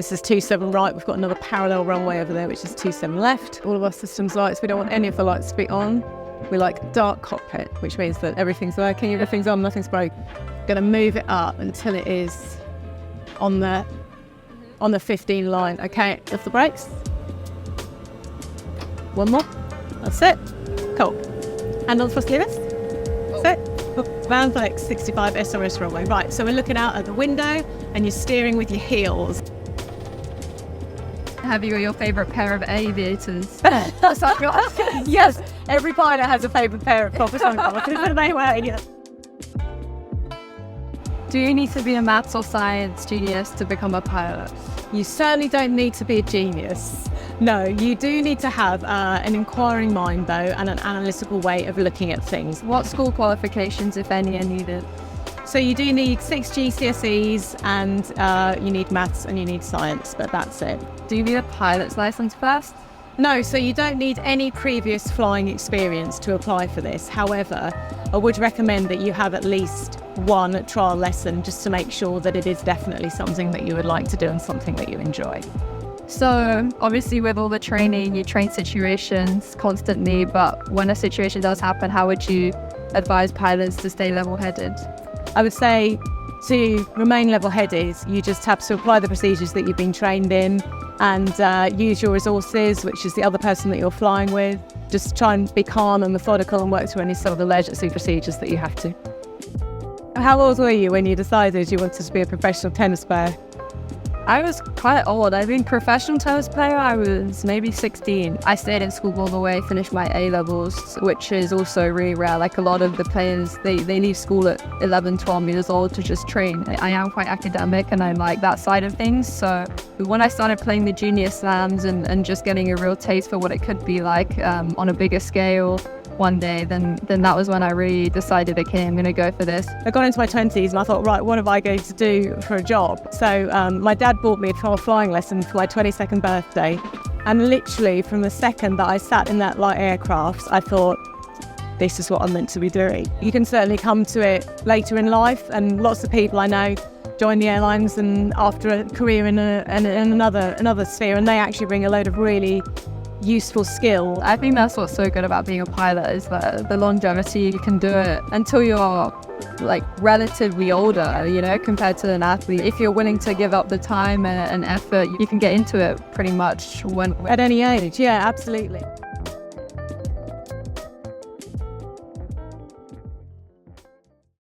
This is 27 right. We've got another parallel runway over there, which is 27 left. All of our systems lights, we don't want any of the lights to be on. We like dark cockpit, which means that everything's working, everything's on, nothing's broken. Going to move it up until it is on the 15 line. Okay, lift the brakes. One more. That's it. Cool. Hand on the thrust levers. That's it. Vanflex 65 SRS runway. Right, so we're looking out at the window and you're steering with your heels. Have you got your favourite pair of aviators? Yes, every pilot has a favourite pair of proper sunglasses that they wear, yes. Do you need to be a maths or science genius to become a pilot? You certainly don't need to be a genius. No, you do need to have an inquiring mind, though, and an analytical way of looking at things. What school qualifications, if any, are needed? So you do need 6 GCSEs and you need maths and you need science, but that's it. Do you need a pilot's license first? No, so you don't need any previous flying experience to apply for this. However, I would recommend that you have at least one trial lesson just to make sure that it is definitely something that you would like to do and something that you enjoy. So obviously with all the training, you train situations constantly, but when a situation does happen, how would you advise pilots to stay level-headed? I would say to remain level-headed, you just have to apply the procedures that you've been trained in and use your resources, which is the other person that you're flying with. Just try and be calm and methodical and work through any sort of emergency procedures that you have to. How old were you when you decided you wanted to be a professional tennis player? I was quite old. I've been professional tennis player. I was maybe 16. I stayed in school all the way, finished my A-levels, which is also really rare. Like a lot of the players, they leave school at 11, 12 years old to just train. I am quite academic and I like that side of things. So when I started playing the junior slams and just getting a real taste for what it could be like on a bigger scale one day, then that was when I really decided, okay, I'm going to go for this. I got into my 20s and I thought, right, what am I going to do for a job? So my dad bought me a trial flying lesson for my 22nd birthday. And literally from the second that I sat in that light aircraft, I thought, this is what I'm meant to be doing. You can certainly come to it later in life, and lots of people I know join the airlines and after a career in another sphere, and they actually bring a load of really useful skill. I think that's what's so good about being a pilot is the longevity. You can do it until you're like relatively older, you know, compared to an athlete. If you're willing to give up the time and effort, you can get into it pretty much when at any age. Yeah, absolutely.